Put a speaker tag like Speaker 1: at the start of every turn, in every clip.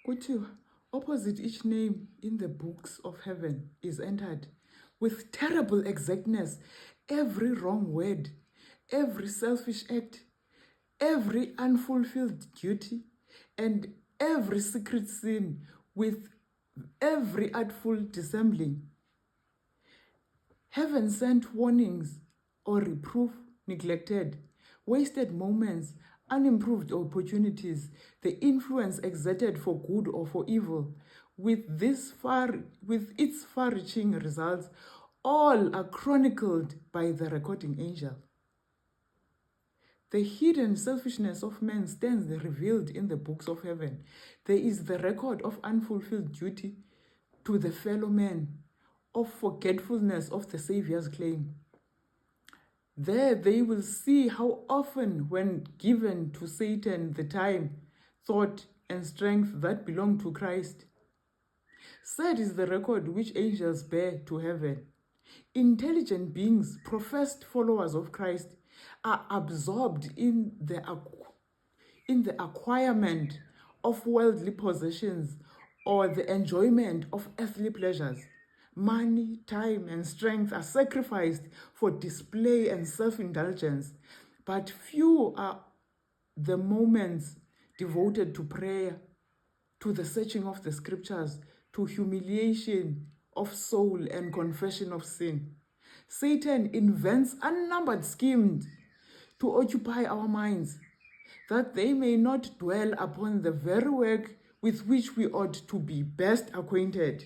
Speaker 1: Kuthiwa, opposite each name in the books of heaven is entered with terrible exactness every wrong word, every selfish act, every unfulfilled duty, and every secret sin, with every artful dissembling. Heaven sent warnings or reproof neglected, wasted moments, unimproved opportunities, the influence exerted for good or for evil, with its far-reaching results, all are chronicled by the recording angel. The hidden selfishness of man stands revealed in the books of heaven. There is the record of unfulfilled duty to the fellow man, of forgetfulness of the Savior's claim. There they will see how often, when given to Satan the time, thought, and strength that belong to Christ. Sad is the record which angels bear to heaven. Intelligent beings, professed followers of Christ, are absorbed in the acquirement of worldly possessions or the enjoyment of earthly pleasures. Money, time, and strength are sacrificed for display and self-indulgence, but few are the moments devoted to prayer, to the searching of the scriptures, to humiliation of soul and confession of sin. Satan invents unnumbered schemes to occupy our minds, that they may not dwell upon the very work with which we ought to be best acquainted.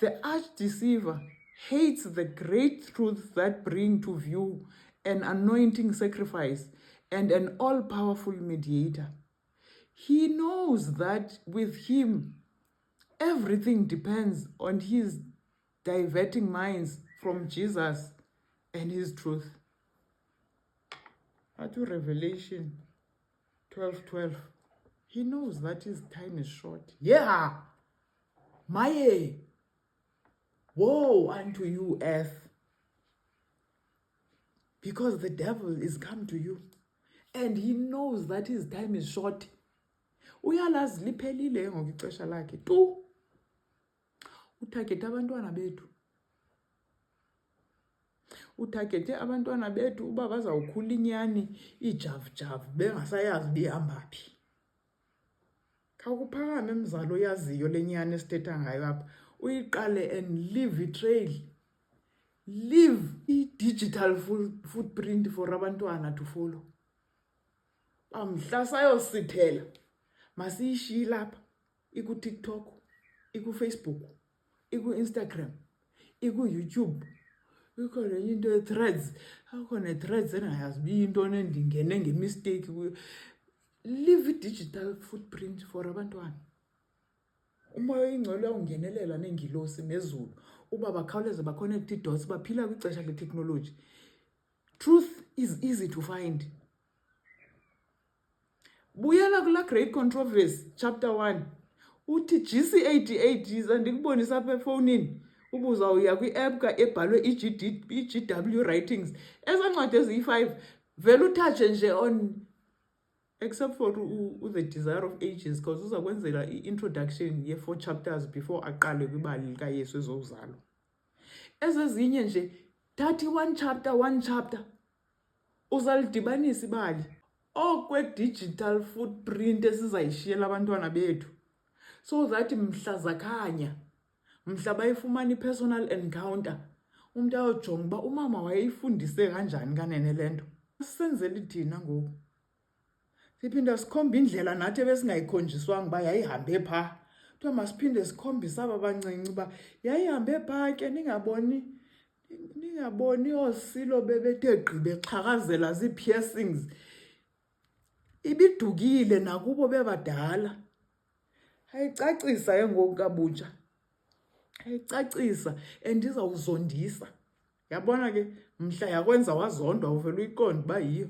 Speaker 1: The arch-deceiver hates the great truths that bring to view an anointing sacrifice and an all-powerful mediator. He knows that with him, everything depends on his diverting minds from Jesus and his truth. To Revelation 12:12. He knows that his time is short. Yeah! Maye! Woe unto you, earth! Because the devil is come to you, and he knows that his time is short. Uyalazi liphelile ngoku ixesha lakhe tu. Uthagete abantwana bethu. Uthagete abantwana bethu uba bazawukhula inyani ijavujavu bengasayazi bihamba phi. Khawukuphakame mzalo yaziyo lenyani esithetha ngayo apha. Uyiqale and leave i-trail. Leave i-digital footprint for abantwana to follow. Mhla sayosithela masiyishiye lapha, iku-TikTok, iku-Facebook, iku-Instagram, iku-YouTube. Ikho lenye into ye-threads. Akho ne-threads engayazi biyintoni endingene ngemistake kuyo. Leave i-digital footprint for abantwana. Umoya oyingcwele ungenelela nengilosi nezulu uba bakhawuleze baconnect i-dots, baphila kwixesha le-technology. Truth is easy to find. Buyela kula Great Controversy chapter 1. Uthi GC88 yiza ndikubonisa apha efowunini. Ubuzawuya kwi-app ebhalwe i-GW Writings. Ezancwadi eziyi-5 vele uthatshe nje on, except for the Desire of Ages, because uzakwenzela i-introduction ye-4 chapters before aqale kwibali likaYesu ezozalwa. Ezezinye nje thathi one chapter uzalidibanisa ibali. Okwe-digital footprint esizayishiyela abantwana bethu, so that mhla zakhanya, mhla bayifumana i-personal encounter, umuntu ayojonga uba umama wayeyifundise kanjani kanene le nto. Sisenzele thina ngoku. Siphinda sikhombe indlela nathi ebesingayikhonjiswanga uba yayihambe phaa. Kuthiwa masiphinde sikhombise aba bancinci uba yayihambe phaa ke, ningaboni oosilo bebethe gqi bexhakazela zii-piercings. Ibidukile nakubo bebadala. Ayicacisa ke ngoku kabutsha. Ayicacisa andizawuzondisa. Yabona ke mhla yakwenza wazondwa uvele uyiqonda uba yiyo.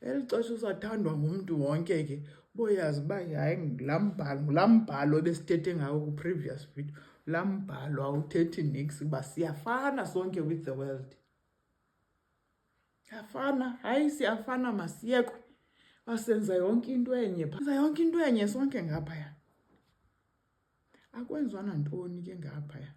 Speaker 1: Eli xesha usathandwa ngumntu wonke ke boyazi uba hayi laa mbhalo ebesithethe ngawo ku-previous video. Laa mbhalo awuthethi nix uba siyafana sonke with the world. Siyafana, hayi siyafana masiyekwe. Senza yonke into enye phaa. Senza yonke into enye sonke ngaphaya. Akwenziwa nantoni ke ngaphaya?